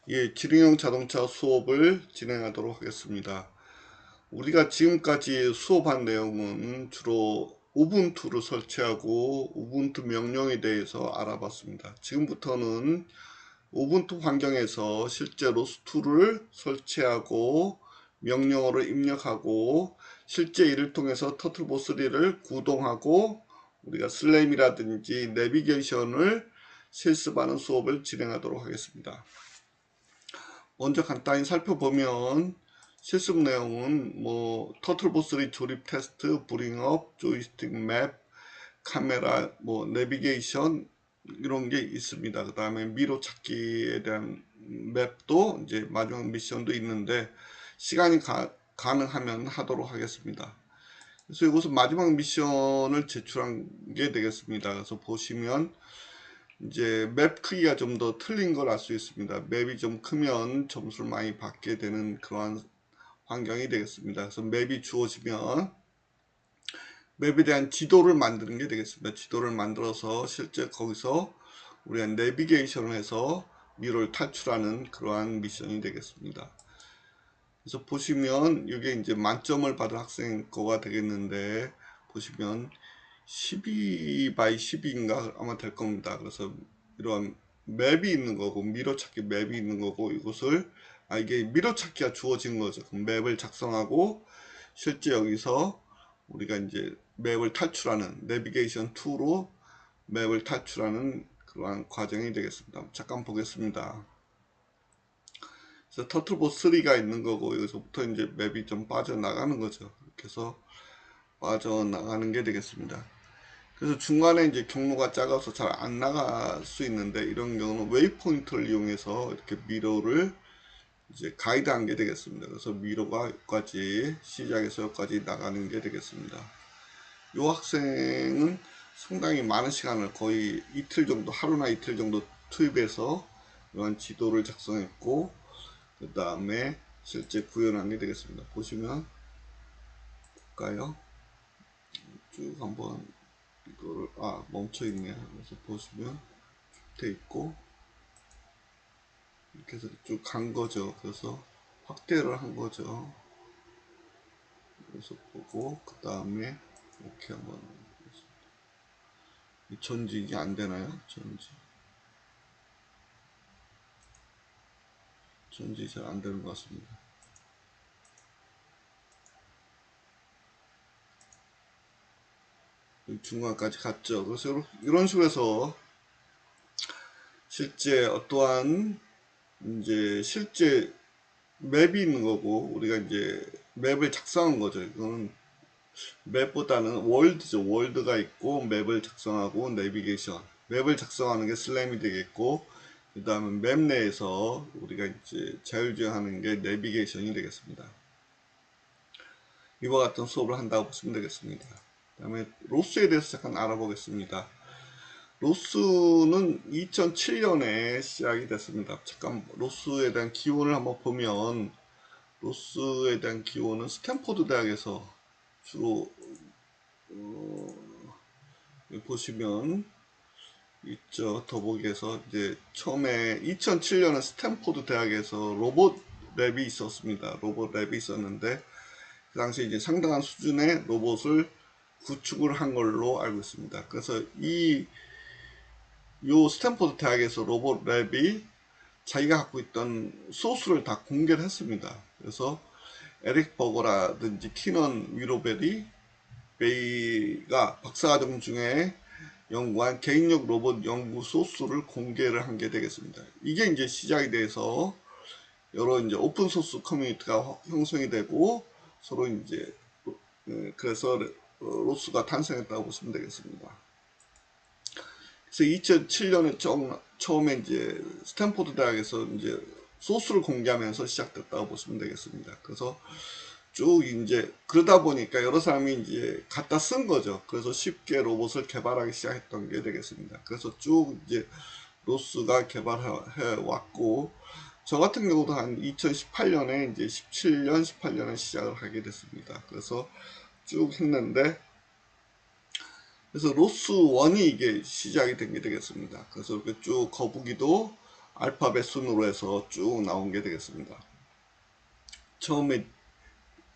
예, 기능형 자동차 수업을 진행하도록 하겠습니다. 우리가 지금까지 수업한 내용은 주로 우분투를 설치하고 우분투 명령에 대해서 알아봤습니다. 지금부터는 우분투 환경에서 실제 로스툴을 설치하고 명령어를 입력하고 실제 이를 통해서 터틀보3를 구동하고 우리가 슬램이라든지 내비게이션을 실습하는 수업을 진행하도록 하겠습니다. 먼저 간단히 살펴보면 실습 내용은 터틀보3 조립 테스트, 브링업, 조이스틱 맵, 카메라, 내비게이션 이런 게 있습니다. 그 다음에 미로 찾기에 대한 맵도 이제 마지막 미션도 있는데 시간이 가능하면 하도록 하겠습니다. 그래서 이것은 마지막 미션을 제출한 게 되겠습니다. 그래서 보시면 이제 맵 크기가 좀 더 틀린 걸 알 수 있습니다. 맵이 좀 크면 점수를 많이 받게 되는 그러한 환경이 되겠습니다. 그래서 맵이 주어지면 맵에 대한 지도를 만드는 게 되겠습니다. 지도를 만들어서 실제 거기서 우리가 내비게이션을 해서 미로를 탈출하는 그러한 미션이 되겠습니다. 그래서 보시면 이게 이제 만점을 받은 학생 거가 되겠는데 보시면 12 by 12인가 아마 될 겁니다. 그래서 이런 맵이 있는 거고 미러 찾기 맵이 있는 거고 이것을 이게 미러 찾기가 주어진 거죠. 그럼 맵을 작성하고 실제 여기서 우리가 이제 맵을 탈출하는 내비게이션 2로 맵을 탈출하는 그러한 과정이 되겠습니다. 잠깐 보겠습니다. 그래서 터틀보 3가 있는 거고 여기서부터 이제 맵이 좀 빠져나가는 거죠. 이렇게 해서 빠져나가는 게 되겠습니다. 그래서 중간에 이제 경로가 작아서 잘 안 나갈 수 있는데 이런 경우는 웨이포인트를 이용해서 이렇게 미러를 이제 가이드한 게 되겠습니다. 그래서 미러가 여기까지 시작해서 여기까지 나가는 게 되겠습니다. 이 학생은 상당히 많은 시간을 거의 이틀 정도 하루나 이틀 정도 투입해서 이러한 지도를 작성했고 그 다음에 실제 구현한 게 되겠습니다. 보시면 볼까요? 쭉 한번 이거를 멈춰 있네요. 그래서 보시면 돼 있고 이렇게 해서 쭉 간 거죠. 그래서 확대를 한 거죠. 그래서 보고 그 다음에 이렇게 한번 전직이 안 되나요? 전직이 잘 안 되는 것 같습니다. 중간까지 갔죠. 그래서 이런 식으로 해서 실제 어떠한 이제 실제 맵이 있는 거고 우리가 이제 맵을 작성한 거죠. 이거는 맵보다는 월드죠. 월드가 있고 맵을 작성하고 내비게이션. 맵을 작성하는 게 슬램이 되겠고 그 다음에 맵 내에서 우리가 이제 자율주행하는 게 내비게이션이 되겠습니다. 이와 같은 수업을 한다고 보시면 되겠습니다. 그 다음에 로스에 대해서 잠깐 알아보겠습니다. 로스는 2007년에 시작이 됐습니다. 잠깐 로스에 대한 기원을 한번 보면 로스에 대한 기원은 스탠포드 대학에서 주로 보시면 있죠. 더보기에서 이제 처음에 2007년에 스탠포드 대학에서 로봇 랩이 있었습니다. 로봇 랩이 있었는데 그 당시 이제 상당한 수준의 로봇을 구축을 한 걸로 알고 있습니다. 그래서 요 스탠포드 대학에서 로봇 랩이 자기가 갖고 있던 소스를 다 공개를 했습니다. 그래서 에릭 버거라든지 키넌 위로베리 베이가 박사과정 중에 연구한 개인력 로봇 연구 소스를 공개를 한 게 되겠습니다. 이게 이제 시작이 돼서 여러 이제 오픈 소스 커뮤니티가 형성이 되고 서로 이제 그래서 로스가 탄생했다고 보시면 되겠습니다. 그래서 2007년에 처음에 이제 스탠포드 대학에서 이제 소스를 공개하면서 시작됐다고 보시면 되겠습니다. 그래서 쭉 이제 그러다 보니까 여러 사람이 이제 갖다 쓴 거죠. 그래서 쉽게 로봇을 개발하기 시작했던 게 되겠습니다. 그래서 쭉 이제 로스가 개발해 왔고 저 같은 경우도 한 2018년에 이제 17년, 18년에 시작을 하게 됐습니다. 그래서 쭉 했는데 그래서 로스 1이 이게 시작이 된 게 되겠습니다. 그래서 이렇게 쭉 거북이도 알파벳 순으로 해서 쭉 나온 게 되겠습니다. 처음에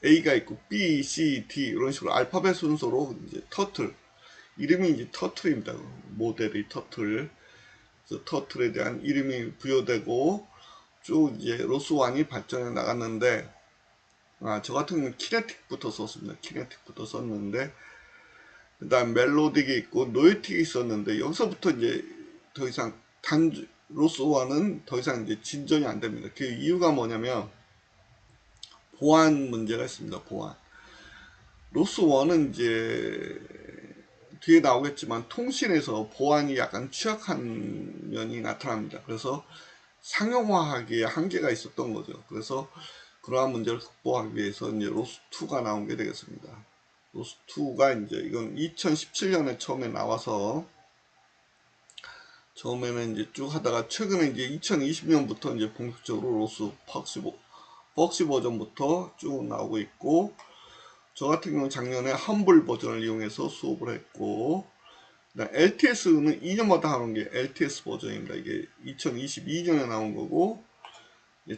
A가 있고 B, C, D 이런 식으로 알파벳 순서로 이제 터틀, 이름이 이제 터틀입니다. 모델이 터틀. 그래서 터틀에 대한 이름이 부여되고 쭉 이제 로스1이 발전해 나갔는데, 저 같은 경우는 키네틱부터 썼습니다. 키네틱부터 썼는데, 그 다음 멜로딕이 있고 노에틱이 있었는데, 여기서부터 이제 더 이상 로스1은 더 이상 이제 진전이 안 됩니다. 그 이유가 뭐냐면 보안 문제가 있습니다. 보안. 로스1은 이제 뒤에 나오겠지만 통신에서 보안이 약간 취약한 면이 나타납니다. 그래서 상용화하기에 한계가 있었던 거죠. 그래서 그러한 문제를 극복하기 위해서 이제 로스2가 나온 게 되겠습니다. 로스2가 이제 이건 2017년에 처음에 나와서 처음에는 이제 쭉 하다가 최근에 이제 2020년부터 이제 본격적으로 로스 퍽시 버전부터 쭉 나오고 있고, 저 같은 경우는 작년에 험블 버전을 이용해서 수업을 했고, LTS는 2년마다 하는 게 LTS 버전입니다. 이게 2022년에 나온 거고,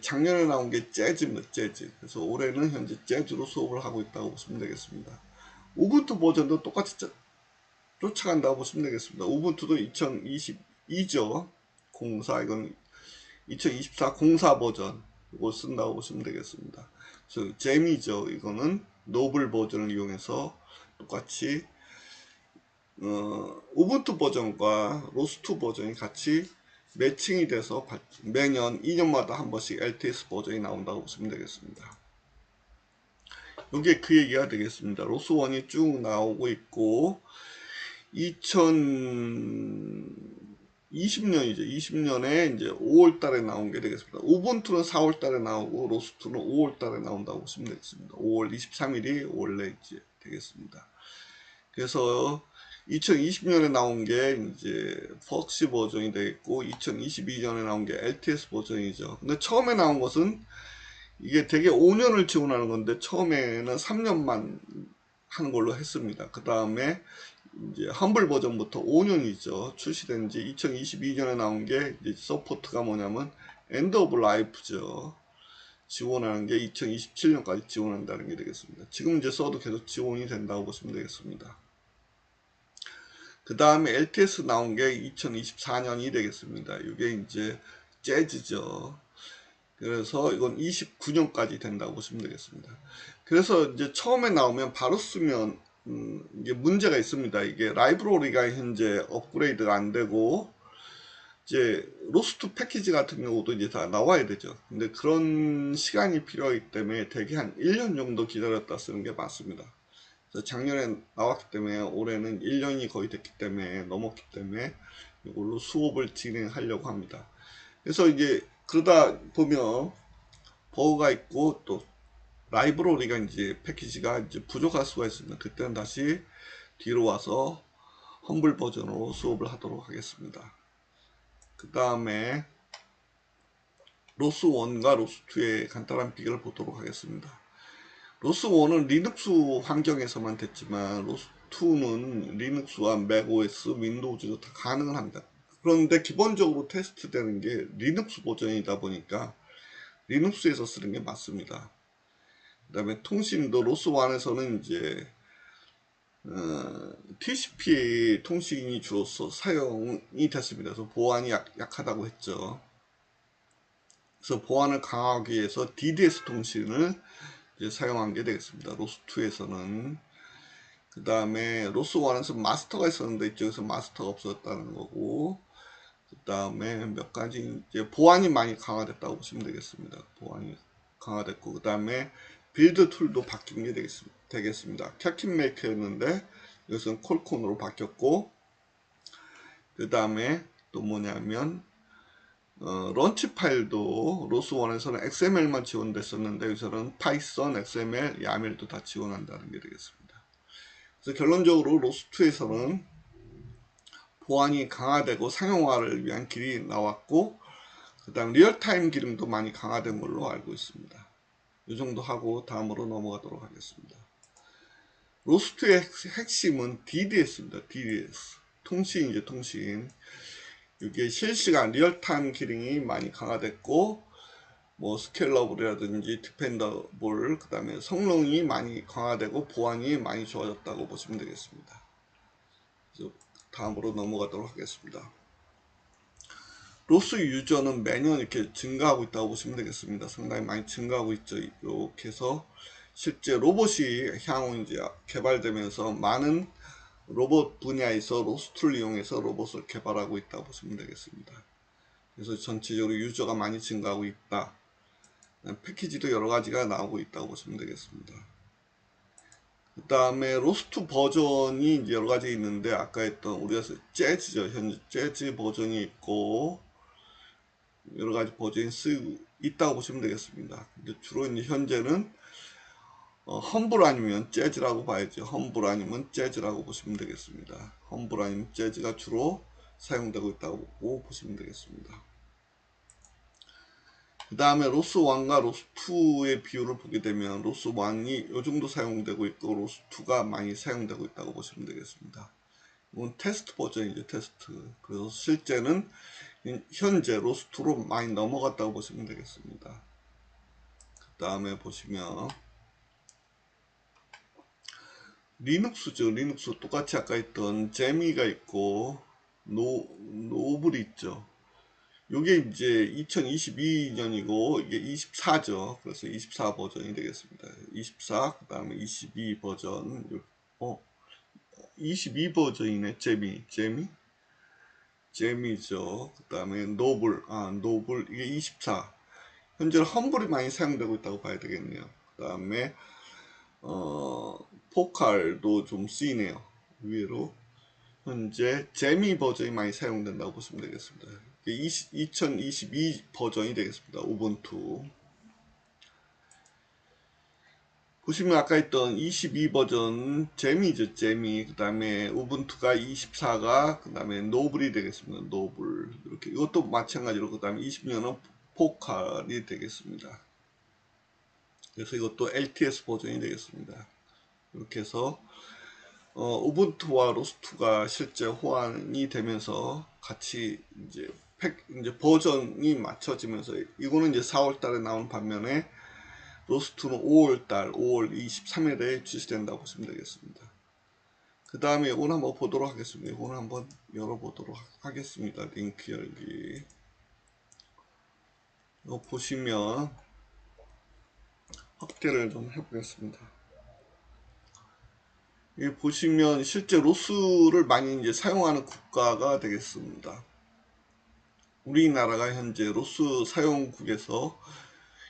작년에 나온 게 재즈입니다. 재즈. 그래서 올해는 현재 재즈로 수업을 하고 있다고 보시면 되겠습니다. 우분투 버전도 똑같이 쫓아간다고 보시면 되겠습니다. 우분투도 2022죠. 04, 이건 2024 04 버전 이걸 쓴다고 보시면 되겠습니다. 그래서 재미죠. 이거는 노블 버전을 이용해서 똑같이 우분투 버전과 로스2 버전이 같이 매칭이 돼서 매년 2년마다 한 번씩 LTS 버전이 나온다고 보시면 되겠습니다. 이게 그 얘기가 되겠습니다. 로스1이 쭉 나오고 있고, 2020년이죠. 20년에 이제 5월 달에 나온 게 되겠습니다. 우분투는 4월 달에 나오고, 로스2는 5월 달에 나온다고 보시면 되겠습니다. 5월 23일이 원래 이제 되겠습니다. 그래서 2020년에 나온 게 이제 퍽시 버전이 되겠고, 2022년에 나온 게 LTS 버전이죠. 근데 처음에 나온 것은 이게 되게 5년을 지원하는 건데, 처음에는 3년만 하는 걸로 했습니다. 그 다음에 이제 험블 버전부터 5년이죠. 출시된 지 2022년에 나온 게 이제 서포트가 뭐냐면 엔드 오브 라이프죠. 지원하는 게 2027년까지 지원한다는 게 되겠습니다. 지금 이제 써도 계속 지원이 된다고 보시면 되겠습니다. 그 다음에 LTS 나온 게 2024년이 되겠습니다. 이게 이제 재즈죠. 그래서 이건 29년까지 된다고 보시면 되겠습니다. 그래서 이제 처음에 나오면 바로 쓰면 이게 문제가 있습니다. 이게 라이브러리가 현재 업그레이드가 안 되고, 이제 로스2 패키지 같은 경우도 이제 다 나와야 되죠. 근데 그런 시간이 필요하기 때문에 대개 한 1년 정도 기다렸다 쓰는 게 맞습니다. 그래서 작년에 나왔기 때문에 올해는 1년이 거의 됐기 때문에, 넘었기 때문에 이걸로 수업을 진행하려고 합니다. 그래서 이제 그러다 보면 버그가 있고 또 라이브러리가 이제 패키지가 이제 부족할 수가 있습니다. 그때는 다시 뒤로 와서 험블 버전으로 수업을 하도록 하겠습니다. 그 다음에 로스1과 로스2의 간단한 비교를 보도록 하겠습니다. 로스1은 리눅스 환경에서만 됐지만 로스2는 리눅스와 맥OS, 윈도우즈도 다 가능을 합니다. 그런데 기본적으로 테스트되는 게 리눅스 버전이다 보니까 리눅스에서 쓰는 게 맞습니다. 그 다음에 통신도 로스1에서는 이제 TCP 통신이 주로서 사용이 됐습니다. 그래서 보안이 약하다고 했죠. 그래서 보안을 강화하기 위해서 DDS 통신을 이제 사용한 게 되겠습니다. 로스2에서는. 그 다음에 로스1에서 마스터가 있었는데 이쪽에서 마스터가 없었다는 거고, 그 다음에 몇 가지 이제 보안이 많이 강화됐다고 보시면 되겠습니다. 보안이 강화됐고, 그 다음에 빌드 툴도 바뀐 게 되겠습니다. 캡틴메이커였는데 이것은 콜콘으로 바뀌었고, 그 다음에 또 뭐냐면 런치 파일도 로스1에서는 XML만 지원됐었는데 여기서는 파이썬, XML, 야멜도 다 지원한다는 게 되겠습니다. 그래서 결론적으로 로스2에서는 보안이 강화되고 상용화를 위한 길이 나왔고, 그 다음 리얼타임 기능도 많이 강화된 걸로 알고 있습니다. 이 정도 하고 다음으로 넘어가도록 하겠습니다. 로스2의 핵심은 DDS입니다. DDS. 통신이죠, 통신. 이게 실시간 리얼타임 기능이 많이 강화됐고, 뭐 스케일러블이라든지 디펜더블, 그 다음에 성능이 많이 강화되고 보안이 많이 좋아졌다고 보시면 되겠습니다. 그래서 다음으로 넘어가도록 하겠습니다. 로스 유저는 매년 이렇게 증가하고 있다고 보시면 되겠습니다. 상당히 많이 증가하고 있죠. 이렇게 해서 실제 로봇이 향후 이제 개발되면서 많은 로봇 분야에서 로스툴을 이용해서 로봇을 개발하고 있다고 보시면 되겠습니다. 그래서 전체적으로 유저가 많이 증가하고 있다. 패키지도 여러 가지가 나오고 있다고 보시면 되겠습니다. 그 다음에 로스트 버전이 이제 여러 가지 있는데, 아까 했던 우리가 재즈죠. 현재 재즈 버전이 있고 여러 가지 버전이 쓰고 있다고 보시면 되겠습니다. 근데 주로 이제 현재는 험블 아니면 재즈라고 봐야죠. 험블 아니면 재즈라고 보시면 되겠습니다. 험블 아니면 재즈가 주로 사용되고 있다고 보시면 되겠습니다. 그 다음에 로스 1과 로스 2의 비율을 보게 되면 로스 1이 이 정도 사용되고 있고 로스 2가 많이 사용되고 있다고 보시면 되겠습니다. 이건 테스트 버전이죠. 테스트. 그래서 실제는 현재 로스 2로 많이 넘어갔다고 보시면 되겠습니다. 그 다음에 보시면 리눅스죠. 리눅스 똑같이 아까 했던 재미가 있고 노블이 있죠. 요게 이제 2022년이고 이게 24죠. 그래서 24 버전이 되겠습니다. 24, 그 다음에 22 버전. 22 버전이네. 재미죠. 그 다음에 노블 이게 24. 현재 험블이 많이 사용되고 있다고 봐야 되겠네요. 그 다음에 포칼도 좀 쓰이네요. 의외로 현재 재미 버전이 많이 사용된다고 보시면 되겠습니다. 2022 버전이 되겠습니다. 우분투. 보시면 아까 했던 22 버전 재미죠. 재미. 그 다음에 우분투가 24가 그 다음에 노블이 되겠습니다. 노블. 이렇게 이것도 마찬가지로 그 다음에 20년은 포칼이 되겠습니다. 그래서 이것도 LTS 버전이 되겠습니다. 이렇게 해서 우분투와 로스트가 실제 호환이 되면서 같이 이제 버전이 맞춰지면서 이거는 이제 4월 달에 나온 반면에 로스트는 5월 23일에 출시된다고 보시면 되겠습니다. 그 다음에 이건 한번 보도록 하겠습니다. 이건 한번 열어보도록 하겠습니다. 링크 열기. 이거 보시면 확대를 좀 해보겠습니다. 여기 보시면 실제 로스를 많이 이제 사용하는 국가가 되겠습니다. 우리나라가 현재 로스 사용국에서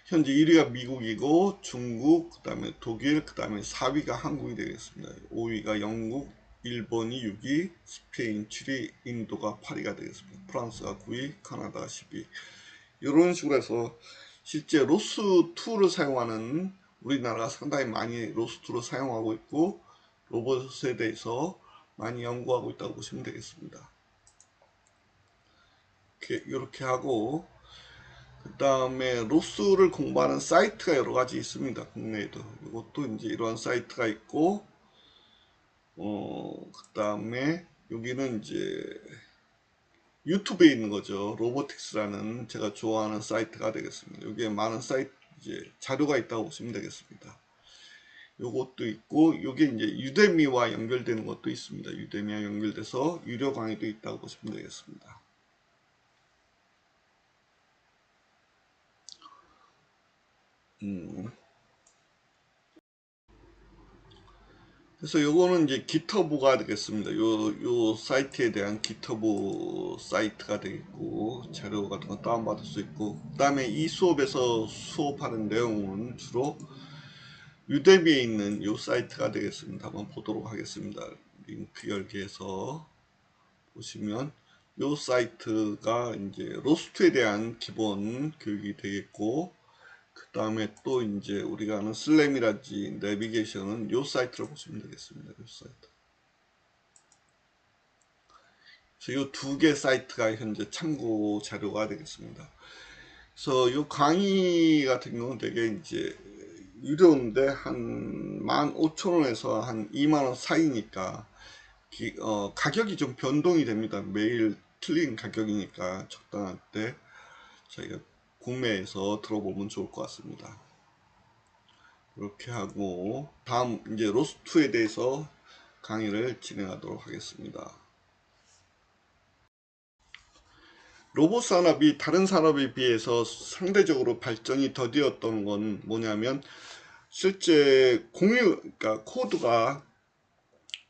현재 1위가 미국이고 중국, 그 다음에 독일, 그 다음에 4위가 한국이 되겠습니다. 5위가 영국, 일본이 6위, 스페인 7위, 인도가 8위가 되겠습니다. 프랑스가 9위, 카나다가 10위. 이런 식으로 해서 실제 로스2를 사용하는 우리나라가 상당히 많이 로스2를 사용하고 있고 로봇에 대해서 많이 연구하고 있다고 보시면 되겠습니다. 이렇게 하고 그 다음에 로스를 공부하는 사이트가 여러 가지 있습니다. 국내에도 이것도 이제 이러한 사이트가 있고 그 다음에 여기는 이제 유튜브에 있는 거죠. 로보틱스라는 제가 좋아하는 사이트가 되겠습니다. 여기에 많은 사이트 이제 자료가 있다고 보시면 되겠습니다. 요것도 있고 요게 이제 유데미와 연결되는 것도 있습니다. 유데미와 연결돼서 유료 강의도 있다고 보시면 되겠습니다. 그래서 요거는 이제 기터브가 되겠습니다. 요 사이트에 대한 기터브 사이트가 되겠고 자료 같은 거 다운받을 수 있고 그 다음에 이 수업에서 수업하는 내용은 주로 유대미에 있는 요 사이트가 되겠습니다. 한번 보도록 하겠습니다. 링크 열기해서 보시면 요 사이트가 이제 로스트에 대한 기본 교육이 되겠고 그 다음에 또 이제 우리가 하는 슬램이라든지 내비게이션은 요 사이트로 보시면 되겠습니다. 요 사이트. 그래서 요 두 개 사이트가 현재 참고 자료가 되겠습니다. 그래서 요 강의 같은 경우는 되게 이제 유료인데 한 15,000원에서 한 2만원 사이니까 가격이 좀 변동이 됩니다. 매일 틀린 가격이니까 적당할 때 저희가 구매해서 들어보면 좋을 것 같습니다. 이렇게 하고 다음 이제 로스트에 대해서 강의를 진행하도록 하겠습니다. 로봇 산업이 다른 산업에 비해서 상대적으로 발전이 더디었던 건 뭐냐면 실제 그러니까 코드가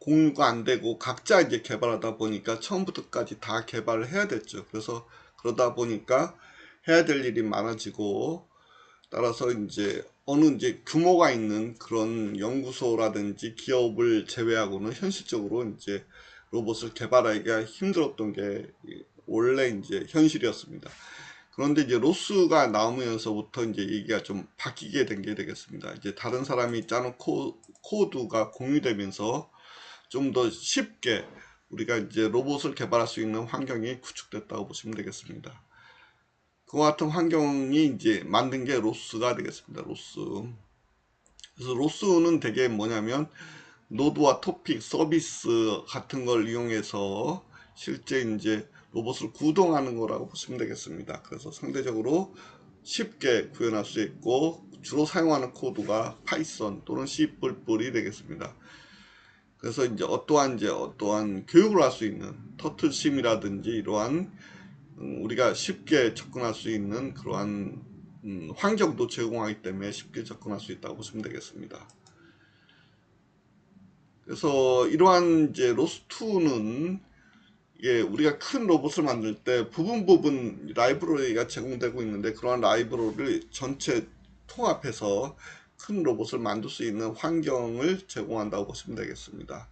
공유가 안 되고 각자 이제 개발하다 보니까 처음부터까지 다 개발을 해야 됐죠. 그래서 그러다 보니까 해야 될 일이 많아지고 따라서 이제 어느 이제 규모가 있는 그런 연구소라든지 기업을 제외하고는 현실적으로 이제 로봇을 개발하기가 힘들었던 게 원래 이제 현실이었습니다. 그런데 이제 로스가 나오면서부터 이제 얘기가 좀 바뀌게 된 게 되겠습니다. 이제 다른 사람이 짜놓은 코드가 공유되면서 좀 더 쉽게 우리가 이제 로봇을 개발할 수 있는 환경이 구축됐다고 보시면 되겠습니다. 그와 같은 환경이 이제 만든 게 로스가 되겠습니다. 로스. 그래서 로스는 되게 뭐냐면 노드와 토픽, 서비스 같은 걸 이용해서 실제 이제 로봇을 구동하는 거라고 보시면 되겠습니다. 그래서 상대적으로 쉽게 구현할 수 있고 주로 사용하는 코드가 파이썬 또는 C++이 되겠습니다. 그래서 이제 어떠한 교육을 할 수 있는 터틀심이라든지 이러한 우리가 쉽게 접근할 수 있는 그러한 환경도 제공하기 때문에 쉽게 접근할 수 있다고 보시면 되겠습니다. 그래서 이러한 이제 로스2는 우리가 큰 로봇을 만들 때 부분 라이브러리가 제공되고 있는데 그러한 라이브러리를 전체 통합해서 큰 로봇을 만들 수 있는 환경을 제공한다고 보시면 되겠습니다.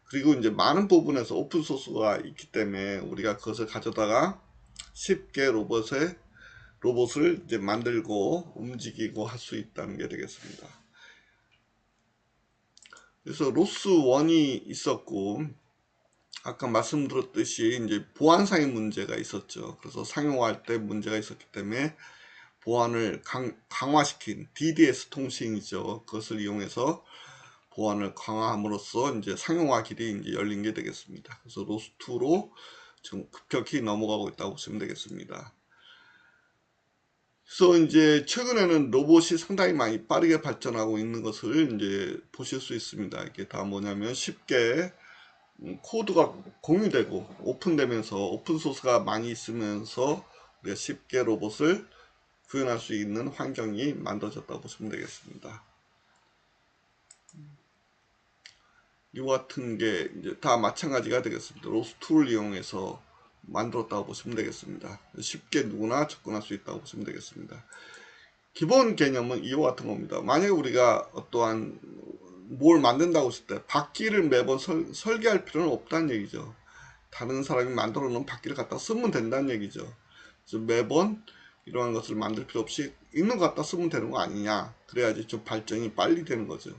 그리고 이제 많은 부분에서 오픈 소스가 있기 때문에 우리가 그것을 가져다가 쉽게 로봇을 이제 만들고 움직이고 할 수 있다는 게 되겠습니다. 그래서 로스1이 있었고 아까 말씀드렸듯이 이제 보안상의 문제가 있었죠. 그래서 상용화할 때 문제가 있었기 때문에 보안을 강화시킨 DDS 통신이죠. 그것을 이용해서 보안을 강화함으로써 이제 상용화 길이 이제 열린 게 되겠습니다. 그래서 로스2로 지금 급격히 넘어가고 있다고 보시면 되겠습니다. 그래서 이제 최근에는 로봇이 상당히 많이 빠르게 발전하고 있는 것을 이제 보실 수 있습니다. 이게 다 뭐냐면 쉽게 코드가 공유되고 오픈되면서 오픈소스가 많이 있으면서 우리가 쉽게 로봇을 구현할 수 있는 환경이 만들어졌다고 보시면 되겠습니다. 이와 같은 게 이제 다 마찬가지가 되겠습니다. 로스2를 이용해서 만들었다고 보시면 되겠습니다. 쉽게 누구나 접근할 수 있다고 보시면 되겠습니다. 기본 개념은 이와 같은 겁니다. 만약에 우리가 어떠한 뭘 만든다고 했을 때 바퀴를 매번 설계할 필요는 없다는 얘기죠. 다른 사람이 만들어 놓은 바퀴를 갖다 쓰면 된다는 얘기죠. 그래서 매번 이러한 것을 만들 필요 없이 있는 거 갖다 쓰면 되는 거 아니냐. 그래야지 좀 발전이 빨리 되는 거죠.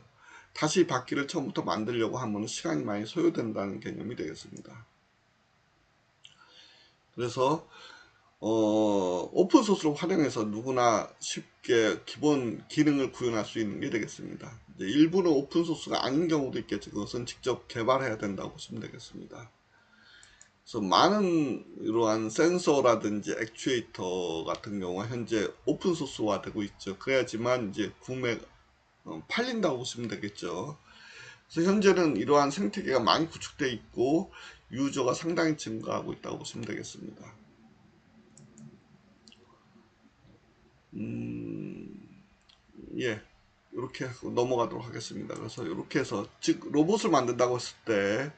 다시 바퀴를 처음부터 만들려고 하면 시간이 많이 소요된다는 개념이 되겠습니다. 그래서 오픈소스를 활용해서 누구나 쉽게 기본 기능을 구현할 수 있는 게 되겠습니다. 이제 일부는 오픈소스가 아닌 경우도 있겠죠. 그것은 직접 개발해야 된다고 보시면 되겠습니다. 그래서 많은 이러한 센서라든지 액추에이터 같은 경우가 현재 오픈소스화 되고 있죠. 그래야지만 이제 팔린다고 보시면 되겠죠. 그래서 현재는 이러한 생태계가 많이 구축되어 있고 유저가 상당히 증가하고 있다고 보시면 되겠습니다. 예, 이렇게 넘어가도록 하겠습니다. 그래서 이렇게 해서 즉 로봇을 만든다고 했을 때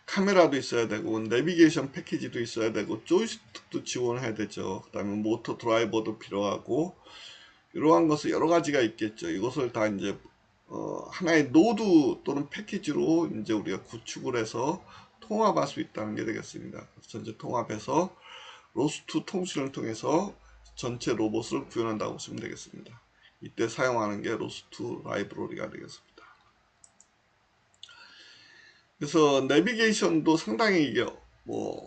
카메라도 있어야 되고 내비게이션 패키지도 있어야 되고 조이스틱도 지원해야 되죠. 그 다음에 모터 드라이버도 필요하고 이러한 것은 여러 가지가 있겠죠. 이것을 다 이제 하나의 노드 또는 패키지로 이제 우리가 구축을 해서 통합할 수 있다는 게 되겠습니다. 전체 통합해서 로스2 통신을 통해서 전체 로봇을 구현한다고 보시면 되겠습니다. 이때 사용하는 게 로스2 라이브러리가 되겠습니다. 그래서 내비게이션도 상당히 이게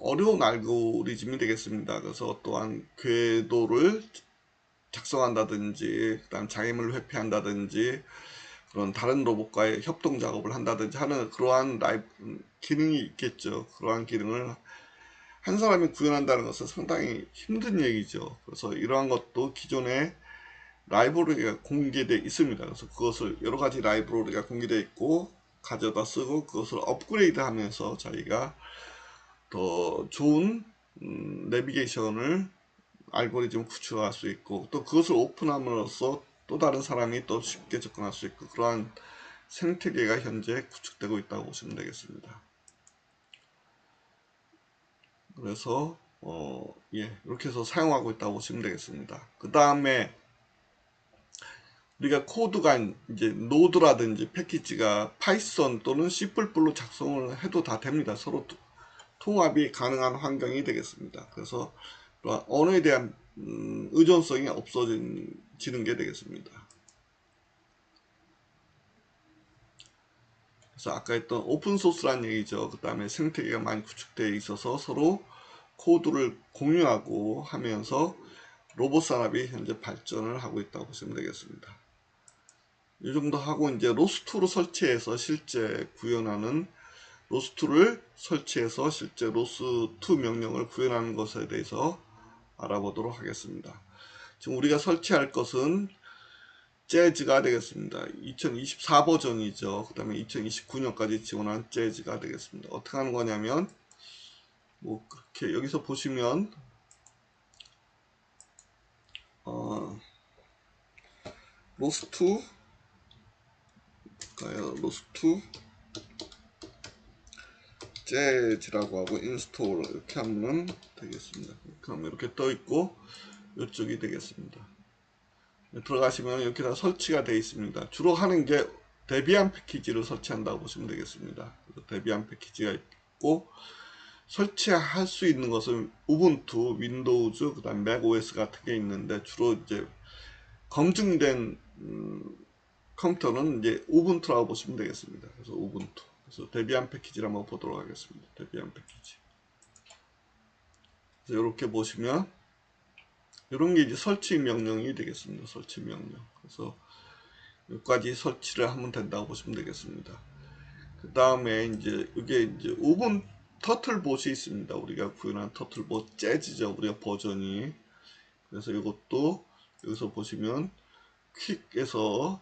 어려운 알고리즘이 되겠습니다. 그래서 또한 궤도를 작성한다든지 그다음 장애물을 회피한다든지 그런 다른 로봇과의 협동 작업을 한다든지 하는 그러한 기능이 있겠죠. 그러한 기능을 한 사람이 구현한다는 것은 상당히 힘든 얘기죠. 그래서 이러한 것도 기존에 라이브러리가 공개되어 있습니다. 그래서 그것을 여러 가지 라이브러리가 공개되어 있고 가져다 쓰고 그것을 업그레이드 하면서 자기가 더 좋은 내비게이션을 알고리즘 구축할 수 있고 또 그것을 오픈함으로써 또 다른 사람이 또 쉽게 접근할 수 있고 그러한 생태계가 현재 구축되고 있다고 보시면 되겠습니다. 그래서 이렇게 해서 사용하고 있다고 보시면 되겠습니다. 그 다음에 우리가 코드가 이제 노드라든지 패키지가 파이썬 또는 C++로 작성을 해도 다 됩니다. 서로 통합이 가능한 환경이 되겠습니다. 그래서 언어에 대한 의존성이 없어지는 게 되겠습니다. 그래서 아까 했던 오픈소스란 얘기죠. 그 다음에 생태계가 많이 구축되어 있어서 서로 코드를 공유하고 하면서 로봇 산업이 현재 발전을 하고 있다고 보시면 되겠습니다. 이 정도 하고 이제 로스2로 설치해서 실제 구현하는 로스2를 설치해서 실제 로스2 명령을 구현하는 것에 대해서 알아보도록 하겠습니다. 지금 우리가 설치할 것은 재즈가 되겠습니다. 2024 버전이죠. 그 다음에 2029년까지 지원한 재즈가 되겠습니다. 어떻게 하는 거냐면 뭐 그렇게 여기서 보시면 로스2 로스2 재즈라고 하고 인스톨 이렇게 하면 되겠습니다. 그럼 이렇게 떠 있고 이쪽이 되겠습니다. 들어가시면 이렇게 다 설치가 되어 있습니다. 주로 하는 게 데비안 패키지를 설치한다고 보시면 되겠습니다. 데비안 패키지가 있고 설치할 수 있는 것은 우분투, 윈도우즈, 그 다음 맥OS 같은 게 있는데 주로 이제 검증된 컴퓨터는 이제 우분투라고 보시면 되겠습니다. 그래서 우분투. 그래서 데비안 패키지를 한번 보도록 하겠습니다. 데비안 패키지. 그래서 이렇게 보시면 이런 게 이제 설치 명령이 되겠습니다. 설치 명령. 그래서 여기까지 설치를 하면 된다고 보시면 되겠습니다. 그 다음에 이제 이게 이제 오븐 터틀봇이 있습니다. 우리가 구현한 터틀봇 재즈죠. 우리가 버전이. 그래서 이것도 여기서 보시면 퀵에서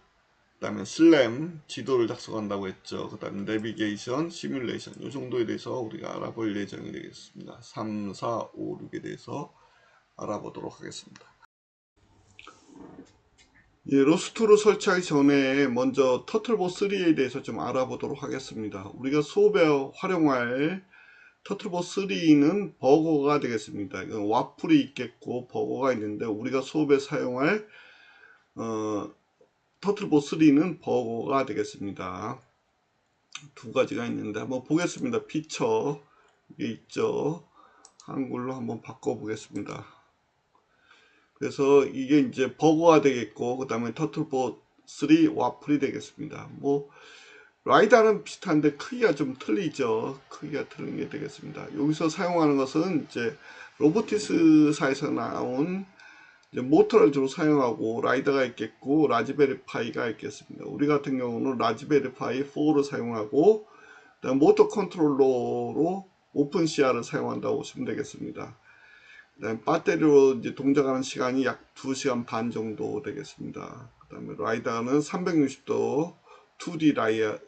그 다음에 슬램 지도를 작성한다고 했죠. 그 다음에 내비게이션, 시뮬레이션 이 정도에 대해서 우리가 알아볼 예정이 되겠습니다. 3, 4, 5, 6에 대해서 알아보도록 하겠습니다. 예, 로스2로 설치하기 전에 먼저 터틀봇 3에 대해서 좀 알아보도록 하겠습니다. 우리가 수업에 활용할 터틀봇 3는 버거가 되겠습니다. 이건 와플이 있겠고 버거가 있는데 우리가 수업에 사용할 터틀봇 3는 버거가 되겠습니다. 두 가지가 있는데 한번 보겠습니다. 피처 이게 있죠. 한글로 한번 바꿔 보겠습니다. 그래서 이게 이제 버거가 되겠고 그 다음에 터틀봇 3 와플이 되겠습니다. 뭐 라이다는 비슷한데 크기가 좀 틀리죠. 크기가 틀린 게 되겠습니다. 여기서 사용하는 것은 이제 로보티스사에서 나온 이제 모터를 주로 사용하고 라이다가 있겠고 라즈베리 파이가 있겠습니다. 우리 같은 경우는 라즈베리 파이 4를 사용하고 그다음 모터 컨트롤러로 오픈CR을 사용한다고 보시면 되겠습니다. 그다음 배터리로 이제 동작하는 시간이 약 2시간 반 정도 되겠습니다. 그다음에 라이다는 360도 2D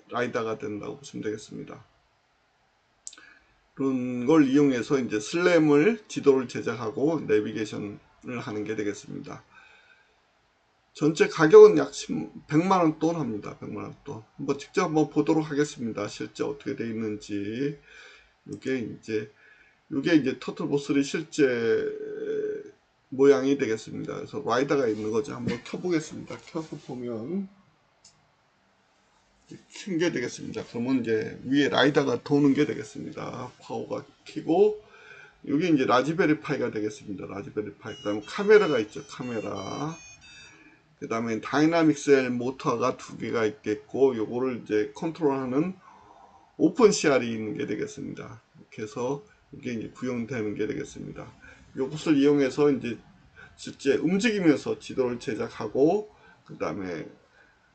라이다가 된다고 보시면 되겠습니다. 그런 걸 이용해서 이제 슬램을 지도를 제작하고 내비게이션을 하는 게 되겠습니다. 전체 가격은 약 100만원 돈 합니다. 100만원 돈. 한번 직접 한번 보도록 하겠습니다. 실제 어떻게 되어 있는지. 이게 이제 터틀봇 3 실제 모양이 되겠습니다. 그래서 라이다가 있는 거죠. 한번 켜보겠습니다. 켜서 보면 킨 게 되겠습니다. 그러면 이제 위에 라이다가 도는 게 되겠습니다. 파워가 키고 여기 이제 라즈베리 파이가 되겠습니다. 라즈베리 파이. 그 다음에 카메라가 있죠. 카메라. 그 다음에 다이나믹 셀 모터가 두 개가 있겠고 요거를 이제 컨트롤하는 오픈CR이 있는 게 되겠습니다. 이렇게 해서 이게 이제 구현되는 게 되겠습니다. 요것을 이용해서 이제 실제 움직이면서 지도를 제작하고 그 다음에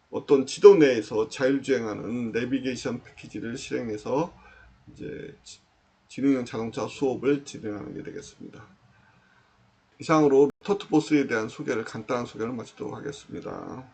어떤 지도 내에서 자율주행하는 내비게이션 패키지를 실행해서 이제 지능형 자동차 수업을 진행하는 게 되겠습니다. 이상으로 토트보3에 대한 간단한 소개를 마치도록 하겠습니다.